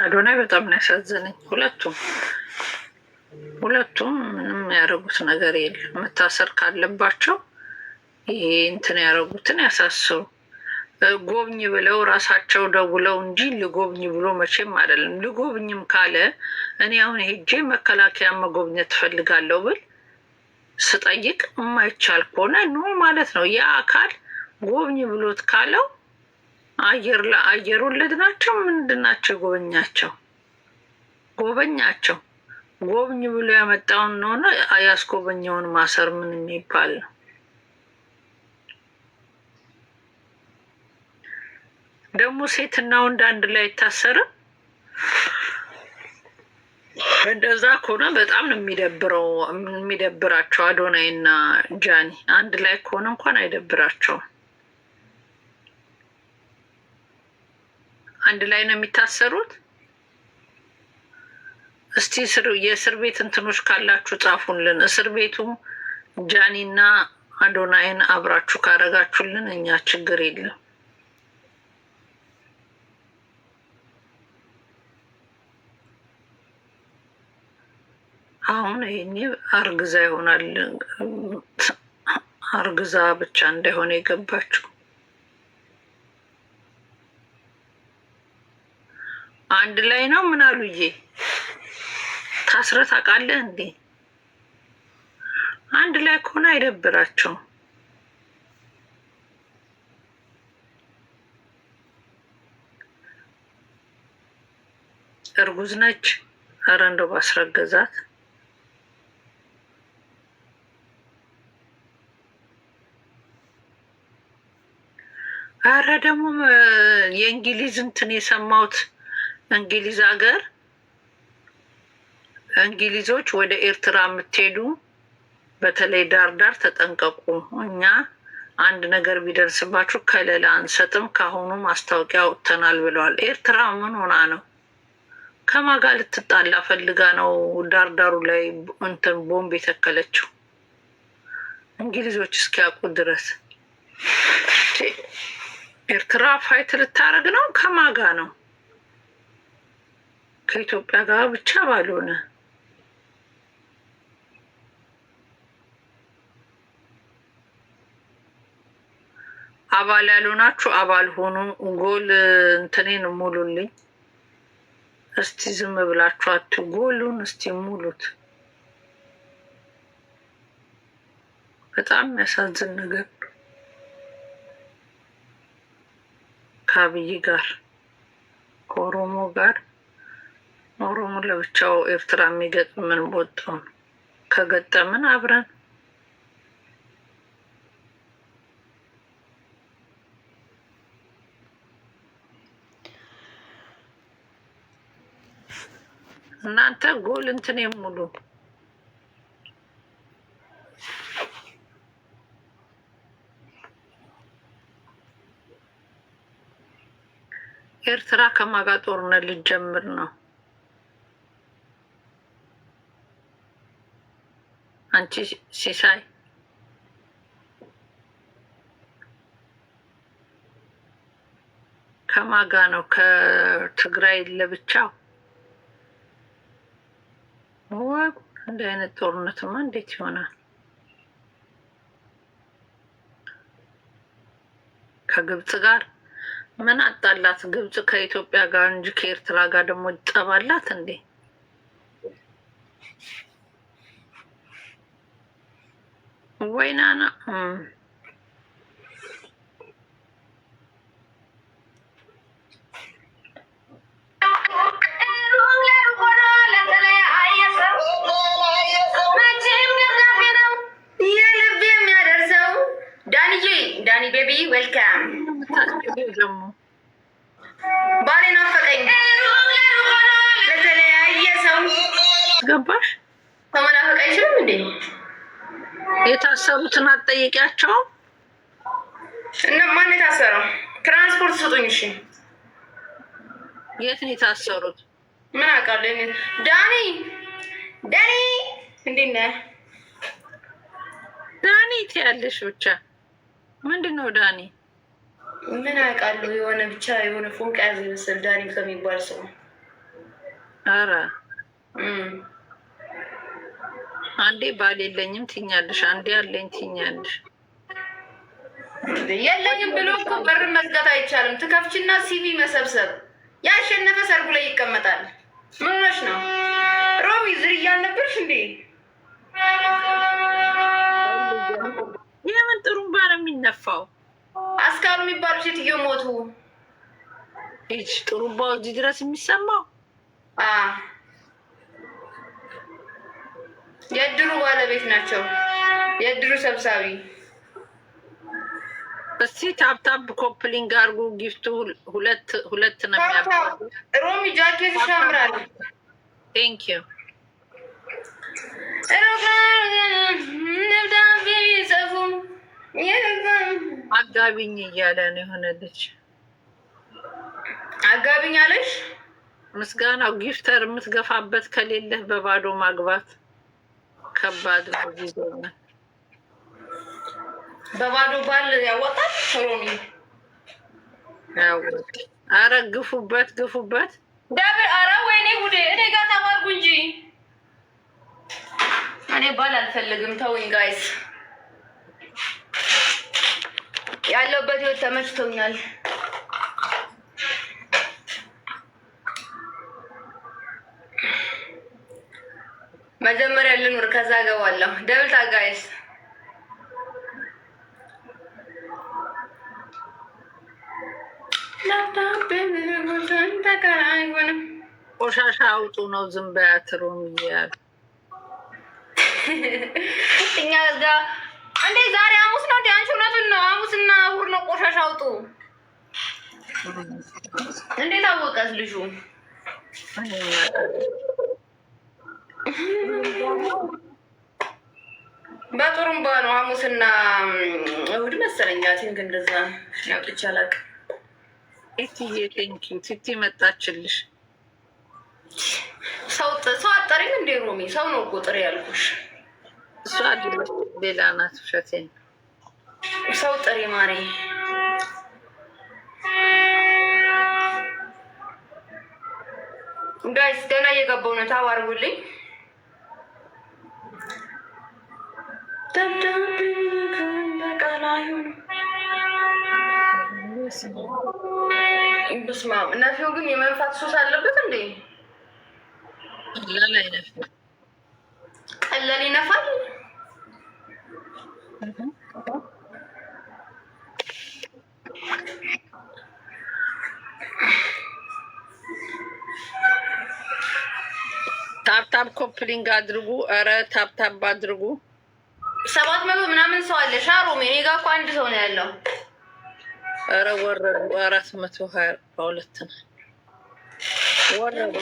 አዶናይ በጣም ነው ያሳዘነኝ። ሁለቱም ምንም ያደረጉት ነገር የለም። መታሰር ካለባቸው ይሄ እንትን ያደረጉትን ያሳስሩ። ጎብኝ ብለው ራሳቸው ደውለው እንጂ ልጎብኝ ብሎ መቼም አይደለም። ልጎብኝም ካለ እኔ አሁን ሄጄ መከላከያ መጎብኘት ትፈልጋለሁ ብል ስጠይቅ የማይቻል ከሆነ ኖ ማለት ነው። ያ አካል ጎብኝ ብሎት ካለው አየር ወለድ ናቸው ምንድን ናቸው? ጎበኛቸው ጎብኝ ብሎ ያመጣውን ነውና ያስጎበኘውን ማሰር ምን የሚባል ነው? ደግሞ ሴትና ወንድ አንድ ላይ አይታሰርም። እንደዛ ከሆነ በጣም ነው የሚደብራቸው። አዶናይ እና ጃኒ አንድ ላይ ከሆነ እንኳን አይደብራቸውም። አንድ ላይ ነው የሚታሰሩት። እስቲ የእስር ቤት እንትኖች ካላችሁ ጻፉልን። እስር ቤቱም ጃኒና አዶናይን አብራችሁ ካረጋችሁልን እኛ ችግር የለም። አሁን ይሄኔ አርግዛ ይሆናል። አርግዛ ብቻ እንዳይሆነ የገባችው አንድ ላይ ነው። ምን አሉዬ ታስረህ ታውቃለህ እንዴ? አንድ ላይ ከሆነ አይደብራቸውም። እርጉዝ ነች። ኧረ እንደው ባስረገዛት። ኧረ ደግሞ የእንግሊዝ እንትን የሰማሁት እንግሊዝ ሀገር እንግሊዞች ወደ ኤርትራ የምትሄዱ በተለይ ዳርዳር ተጠንቀቁ። እኛ አንድ ነገር ቢደርስባችሁ ከለላ አንሰጥም፣ ካሁኑ ማስታወቂያ ወጥተናል ብለዋል። ኤርትራ ምን ሆና ነው? ከማጋ ልትጣላ ፈልጋ ነው ዳርዳሩ ላይ እንትን ቦምብ የተከለችው? እንግሊዞች እስኪያውቁ ድረስ ኤርትራ ፋይት ልታረግ ነው። ከማጋ ነው? ከኢትዮጵያ ጋር ብቻ ባልሆነ አባል ያልሆናችሁ አባል ሆኑ። ጎል እንትኔን ሙሉልኝ እስቲ። ዝም ብላችሁ አቱ ጎሉን እስቲ ሙሉት። በጣም የሚያሳዝን ነገር ከአብይ ጋር ከኦሮሞ ጋር ኦሮሞ ለብቻው ኤርትራ የሚገጥምን ቦታው ነው። ከገጠምን አብረን እናንተ ጎል እንትን የሙሉ ኤርትራ ከማጋ ጦርነት ልጀምር ነው። አንቺ ሲሳይ ከማጋ ነው? ከትግራይ ለብቻው። እንዲህ አይነት ጦርነትማ እንዴት ይሆናል? ከግብጽ ጋር ምን አጣላት? ግብጽ ከኢትዮጵያ ጋር እንጂ ከኤርትራ ጋር ደግሞ ይጠባላት እንዴ? ወይናና ዳኒ ቤቢ ዌልካም። ባሌ ናፈቀኝ። ለተለያየ ሰው ገባሽ? ተመናፈቅ አይችልም እንዴ? የታሰሩትን አትጠይቂያቸው። እና ማን የታሰረው? ትራንስፖርት ስጡኝ። እሺ የት ነው የታሰሩት? ምን አውቃለሁ። ዳኒ እንዴት ነህ? ዳኒ ትያለሽ ብቻ። ምንድን ነው ዳኒ? ምን አውቃለሁ። የሆነ ብቻ የሆነ ፎንቃ ያዘ ይመስል ዳኒ ከሚባል ሰው። ኧረ አንዴ ባል የለኝም ትኛለሽ፣ አንዴ አለኝ ትኛለሽ። የለኝም ብሎ እኮ በርን መዝጋት አይቻልም። ትከፍችና ሲቪ መሰብሰብ። ያሸነፈ ሰርጉ ላይ ይቀመጣል። ምን ሆነሽ ነው ሮሚ? ዝርያ አልነበርሽ እንዴ? የምን ጥሩምባ ነው የሚነፋው? አስካሉ የሚባሉ ሴትዮ ሞቱ። ይች ጥሩምባው እዚህ ድረስ የሚሰማው የእድሩ ባለቤት ናቸው። የእድሩ ሰብሳቢ። እስቲ ታፕታፕ ኮፕሊንግ አድርጉ። ጊፍቱ ሁለት ነው የሚያባሉ። ሮሚ ጃኬት ያምራል። ቴንክ ዩ። ደብዳቤ ጽፉ አጋቢኝ እያለ ነው የሆነ ልጅ። አጋቢኝ አለሽ? ምስጋናው ጊፍተር የምትገፋበት ከሌለህ በባዶ ማግባት ከባድ ነው። ጊዜና በባዶ ባል ያወጣል። ሮሚ ያወጣ። አረ ግፉበት ግፉበት። ደብል አረ ወይኔ ጉዴ! እኔ ጋር ተባርጉ እንጂ እኔ ባል አልፈልግም። ተውኝ ጋይስ። ያለውበት ህይወት ተመችቶኛል። መጀመሪያ ልኑር ከዛ ገባለሁ። ደብልታ ጋይስ። ቆሻሻ አውጡ ነው ዝም በያትሩም እያሉ እኛ ጋ እንዴ ዛሬ ሐሙስ ነው እንዴ? አንቺ እውነቱን ነው። ሐሙስና እሑድ ነው ቆሻሻ አውጡ። እንዴት አወቀስ ልጁ? በጥሩምባ ነው ሐሙስና እሑድ መሰለኝ። ቲንክ እንደዛ ያውጥቻ አላውቅም። ኢቲዬ ቴንኪው ቲቲ መጣችልሽ። ሰው አጠሪም እንዴ ሮሚ? ሰው ነው እኮ ጥሪ ያልኩሽ። እሷ አይደለች ሌላ ናት። ውሸቴን። ሰው ጥሪ ማሬ። ጋይስ ገና እየገባው ነው። ታዋርጉልኝ። በስመ አብ። እናቴው ግን የመንፋት ሱስ አለበት እንዴ? ቀላል አይነፋም። ቀላል ይነፋል። ታፕታፕ ኮፕሊንግ አድርጉ። ኧረ ታፕታፕ አድርጉ። 700 ምናምን ሰው አለ። ሻሮሜ እኔ ጋ እኮ አንድ ሰው ነው ያለው። ኧረ ወረዱ። 422 ነው ወረዱ።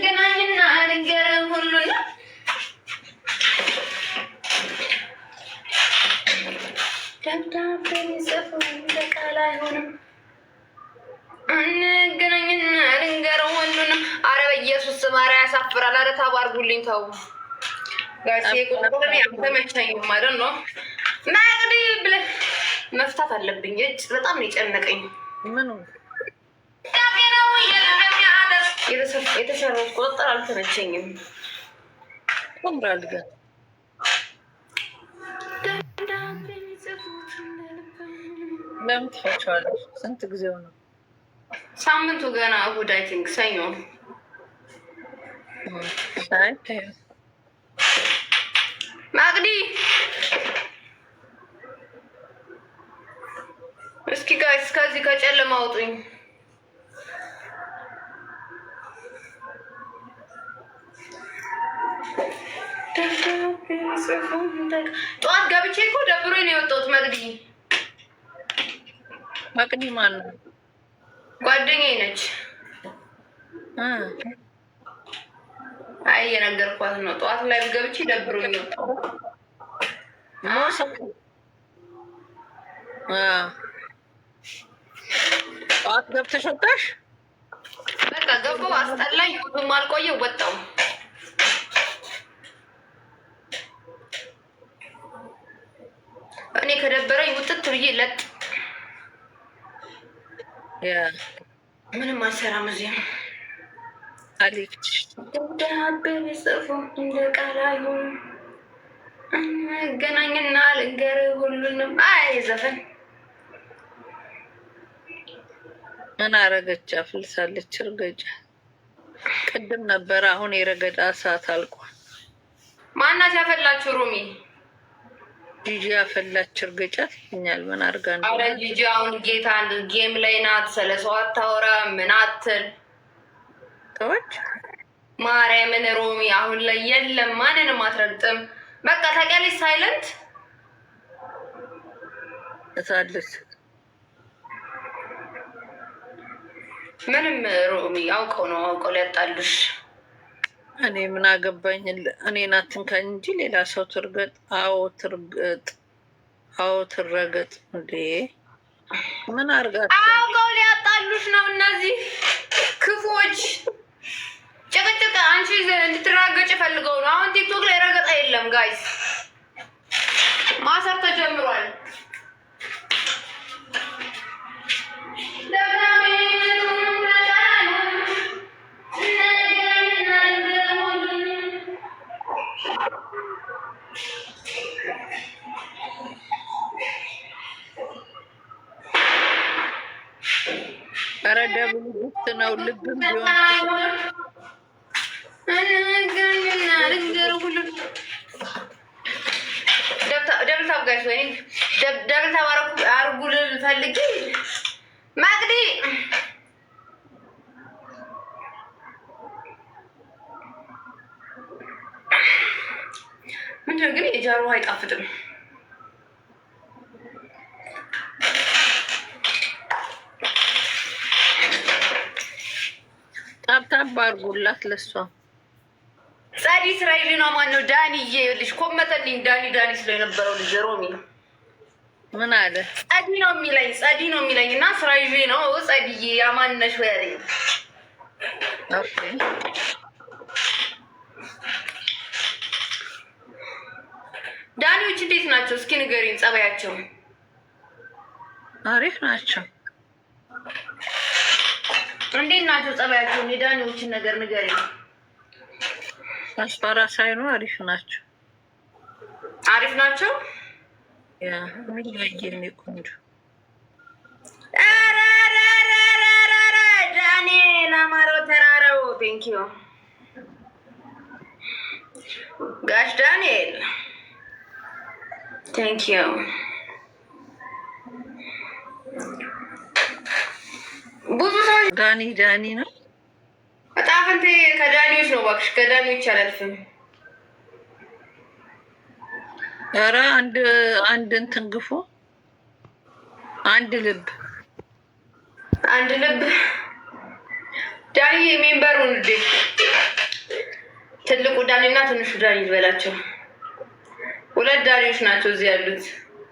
ገናኝና ነገር ሁሉ ደብዳቤ ጽፉ ለቃል አይሆንም። እንገናኝና ልንገረው ሁሉንም። አረ በኢየሱስ ስም ኧረ ያሳፍራል። አረ ታባርጉልኝ ተው ጋሴ። ቁጥር አልተመቸኝም ማለት ነው። ማቅዲ ብለህ መፍታት አለብኝ። እጭ በጣም ነው የጨነቀኝ። ምኑ የተሰራው ቁጥጥር አልተመቸኝም። ቆምራል ግን ለምን ትፈቸዋለሽ? ስንት ጊዜው ነው? ሳምንቱ ገና እሑድ አይ ቲንክ ሰኞ። ማቅዲ እስኪ ጋይስ ከዚህ ከጨለማ አውጡኝ። ጠዋት ገብቼ እኮ ደብሮኝ ነው የወጣሁት። ማቅዲ ማን ነው? ጓደኛዬ ነች። አይ የነገርኳት ነው። ጠዋት ላይ ገብቼ ደብሮኝ ወጣሁ። ጠዋት ገብተሽ ወጣሽ? በቃ ገባሁ። አስጠላኝ። ብዙም አልቆየሁ ወጣሁ። ከደበረኝ ውጥት ብዬ ለጥ ምንም አልሰራም። እዚህም አሌክስ ደብዳቤ ቢጽፉ እንደ ቃላዩ እንገናኝና ልንገርህ ሁሉንም። አይ ዘፈን ምን አረገች? አፍልሳለች። እርገጫ ቅድም ነበረ። አሁን የረገጣ ሰዓት አልቋል። ማናት ያፈላችሁ? ሩሚ ጂጂ ያፈላች። እርገጫት ይኛል። ምን አርጋ ነው? አረ ጂጂ አሁን ጌታ ጌም ላይ ናት። ስለሰው አታወራ ምን አትል ተወች። ማርያምን ሩሚ አሁን ላይ የለም። ማንንም አትረግጥም። በቃ ታውቂያለሽ። ሳይለንት እታለች። ምንም ሮሚ አውቀው ነው አውቀው ሊያጣሉሽ። እኔ ምን አገባኝ? እኔ ናትንካኝ እንጂ ሌላ ሰው ትርገጥ። አዎ ትርገጥ፣ አዎ ትረገጥ። እንዴ ምን አርጋት? አውቀው ሊያጣሉሽ ነው እነዚህ ክፎች። ጭቅጭቅ አንቺ እንድትራገጭ ፈልገው ነው። አሁን ቲክቶክ ላይ ረገጣ የለም ጋይስ፣ ማሰር ተጀምሯል። ኧረ ደብል ጉት ነው። ልብም ቢሆን ደብል ታብጋሽ ወይ ደብል ታባረኩ አርጉል ፈልጊ ማግዲ ምንድን ግን የጃሮ አይጣፍጥም። ታብታብ አርጉላት ለሷ። ጸዲ ስራ ይዤ ነው። ማነው ዳኒዬ ልጅ ኮመተልኝ። ዳኒ ስለ የነበረው ልጅ ሮሚ ምን አለ? ጸዲ ነው የሚለኝ እና ስራ ይዤ ነው። ጸዲዬ ያማነሽ ወይ አለኝ። ኦኬ ዳኒዎች እንዴት ናቸው? እስኪ ንገሪኝ ጸባያቸው። አሪፍ ናቸው። እንዴት ናቸው ጸባያቸውን? የዳኒዎችን ነገር ንገሪኝ። አስፈራ ሳይኑ አሪፍ ናቸው። አሪፍ ናቸው። ያ ምን ያየኝ ቆንጆ ዳንኤል አማረው ተራራው ቴንክ ዩ ጋሽ ዳንኤል ቴንክ ዩ። ብዙ ሰው ዳኒ ነው። በጣም እንቴ ከዳኒዎች ነው እባክሽ፣ ከዳኒዎች አላልፍም። ኧረ አንድ እንትን ግፉ። አንድ ልብ ዳኒ ሜምበሩን እንዴ ትልቁ ዳኒ እና ትንሹ ዳኒ ይበላቸው። ሁለት ዳኒዎች ናቸው እዚህ ያሉት።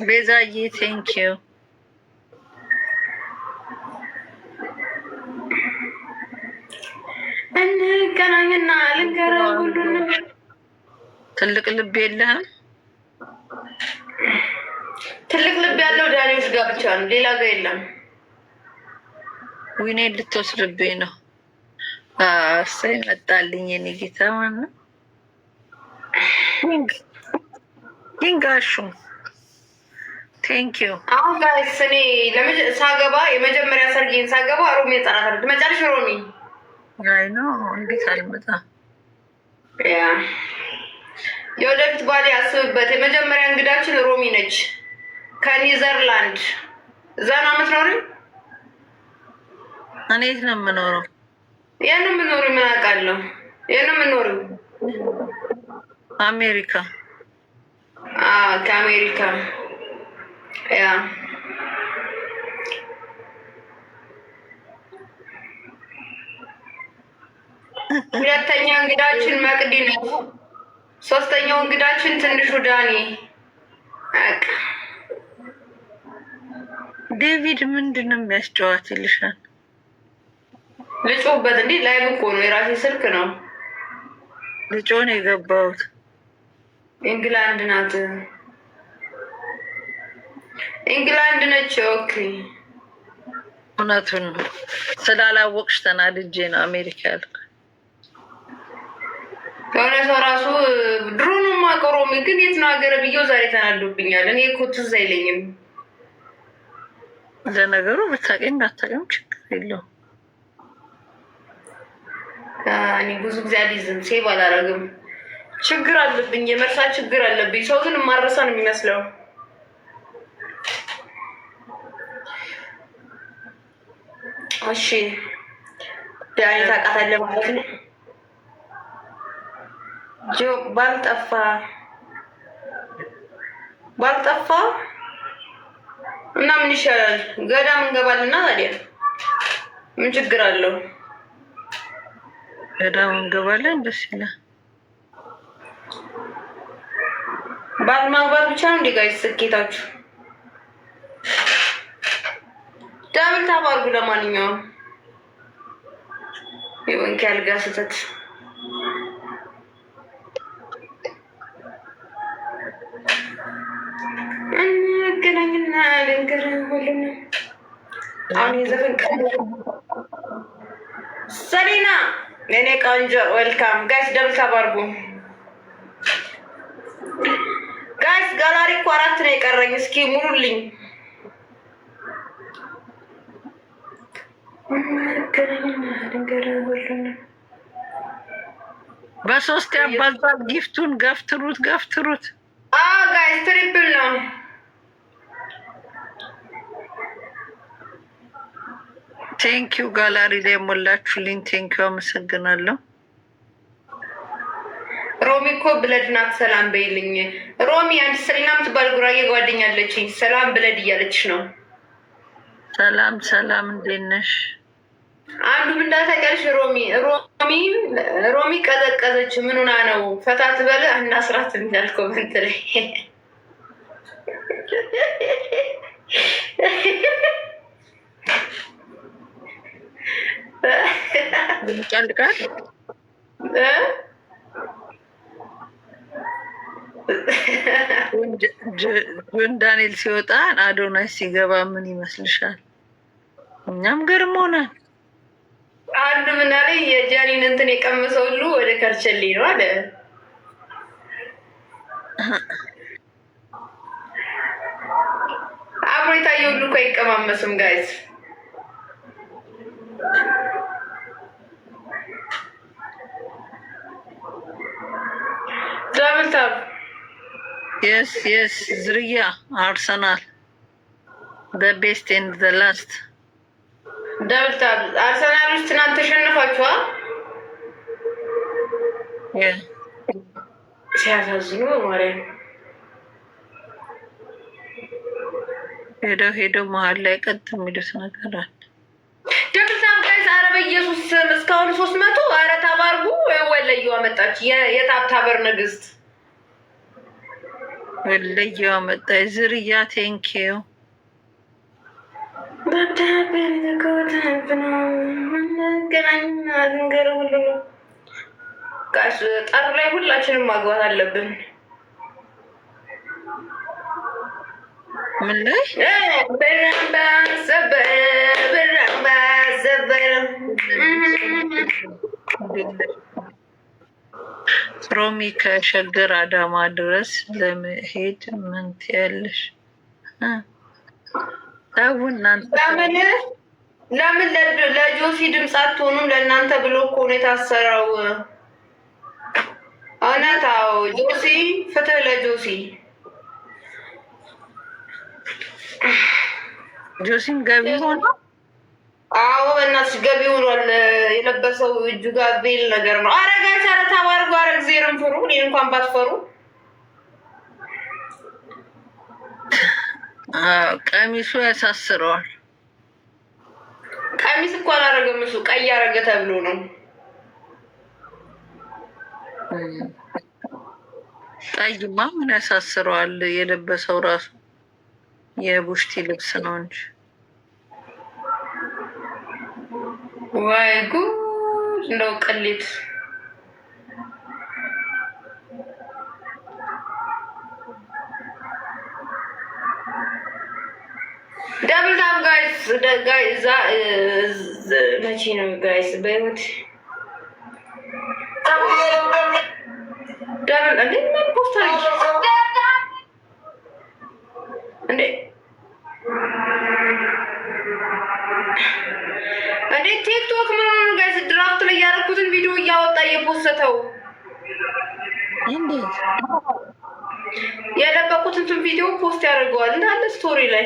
ቤዛዬ ቴንክ ዩ። እንገናኝና ልንገርህ ሁሉንም። ትልቅ ልብ የለህም? ትልቅ ልብ ያለው ዳኒዎች ጋር ብቻ ነው፣ ሌላ ጋር የለም። ዊኔ ልትወስድብኝ ነው። እሰይ መጣልኝ የኔ ጌታ። ማነው ይንጋሹ ቴንክ ዩ። አሁን ጋይስ እኔ ሳገባ የመጀመሪያ ሰርጌን ሳገባ ሮሚ ጠራታለች። መጨረሻ ሮሚ አይ ነው እንዴት አልመጣም። ያ የወደፊት ባሌ አስብበት። የመጀመሪያ እንግዳችን ሮሚ ነች ከኒዘርላንድ። እዛ ነው የምትኖሪው? እኔ የት ነው የምኖረው? የት ነው የምኖሪው? ምን አውቃለሁ። የት ነው የምኖሪው? አሜሪካ። ከአሜሪካ ያ ሁለተኛ እንግዳችን መቅዲ ነች። ሶስተኛው እንግዳችን ትንሹ ዳኒ። ዴቪድ ምንድን ነው የሚያስጨዋትልሻል? ልጮህበት እንዴ? ላይቭ እኮ ነው፣ የራሴ ስልክ ነው። ልጮህ ነው የገባሁት። ኢንግላንድ ናት። ኢንግላንድ ነች። ኦኬ እውነቱን ስላላወቅሽ ተናድጄ ነው አሜሪካ ያልኩ። የሆነ ሰው ራሱ ድሮን ማቀሮሚ ግን የት ነው ሀገር ብዬው ዛሬ ተናዶብኛል። እኔ እኮ ትዝ አይለኝም። ለነገሩ ብታውቂም ባታውቂም ችግር የለውም። እኔ ብዙ ጊዜ አልይዝም፣ ሴቭ አላረግም። ችግር አለብኝ፣ የመርሳት ችግር አለብኝ። ሰው ግን ማረሳ ነው የሚመስለው። እሺ ዳኒ ታውቃታለህ ማለት ነው። ጆ ባልጠፋ እና ምን ይሻላል? ገዳም እንገባልና ታዲያ ምን ችግር አለው? ገዳም እንገባለን፣ ደስ ይላል። ባል ማግባት ብቻ ነው እንዴ ጋይስ ስኬታችሁ? ዳብል ታባርጉ። ለማንኛውም ይሁን ካልጋ ስተት እንገናኝና ልንገር ሁሉም አሁን የዘፈን ሰሊና የኔ ቆንጆ ዌልካም ጋይስ። ደብል ታባርጉ ጋይስ። ጋላሪ እኮ 4 ነው የቀረኝ። እስኪ ሙሉልኝ። በ3 ያባዛል። ጊፍቱን ገፍትሩት። ጋይስ ትሪፕል ነው። ቴንኪዩ ጋላሪ ላይ የሞላችሁልኝ ቴንኪዩ፣ አመሰግናለሁ። ሮሚ እኮ ብለድ ናት። ሰላም በይልኝ ሮሚ። አንድ ሰሊና የምትባል ጉራጌ ጓደኛ አለችኝ። ሰላም ብለድ እያለችሽ ነው። ሰላም፣ እንዴት ነሽ? አንዱ ምን እንዳታውቂያለሽ ሮሚ ቀዘቀዘች። ምን ሆና ነው? ፈታ ትበል አናስራት እንዳል ኮመንት ላይ ይጨልቃል። ጆን ዳንኤል ሲወጣ አዶናይ ሲገባ ምን ይመስልሻል? እኛም ገርሞናል። አንዱ ምን አለ? የጃኒን እንትን የቀመሰው ሁሉ ወደ ከርቸሌ ነው አለ። አብሮ የታየ ሁሉ እኮ አይቀማመስም ጋይዝ። ዳብልታብ የስ ዝርያ አርሰናል በቤስት ኤንድ ዘ ላስት ዳብልታብ አርሰናሎች ትናንት ተሸንፋችኋል። ሲያሳዝኑ በማርያም ሄደው መሀል ላይ ቀጥ የሚሉት ነገር አለ። ዳብልታብ ጋይስ፣ ኧረ በኢየሱስ ስም እስካሁን 300 ኧረ ታባርጉ። ወለዩ አመጣች የታብታበር ንግስት ወለዩ አመጣች ዝርያ ቴንኪዩ ጠር ላይ ሁላችንም ማግባት አለብን። ምን ላይ ሮሚ ከሸገር አዳማ ድረስ ለመሄድ ምን ትያለሽ? ለምን ለጆሲ ድምፅ አትሆኑም? ለእናንተ ብሎ እኮ ነው የታሰረው። እውነት? አዎ ጆሲ፣ ፍትህ ለጆሲ። ጆሲም ገቢ ሆነ። አዎ በእናትሽ ገቢ ሆኗል። የለበሰው እጁ ጋር ቤል ነገር ነው። አረጋ ቻለ ታባርጉ። አረ ጊዜርን ፍሩ። እኔን እንኳን ባትፈሩ። ቀሚሱ ያሳስረዋል። ቀሚስ እኮ አላረገም እሱ፣ ቀይ አረገ ተብሎ ነው። ቀይማ ምን ያሳስረዋል? የለበሰው ራሱ የቡሽቲ ልብስ ነው እንጂ። ዋይ ጉድ! እንደው ቅሌት ደብል ታፕ ጋይስ ጋይስ መቼ ነው ጋይስ በህይወት ደብል እንዴ ምን ፖስት አድርጊ እንዴ እንዴ ቲክቶክ ምን ሆነ ጋይስ ድራፍት ላይ ያደረኩትን ቪዲዮ እያወጣ እየፖስተው እንዴ የለቀቁትን ቪዲዮ ፖስት ያደርገዋል እንዳለ ስቶሪ ላይ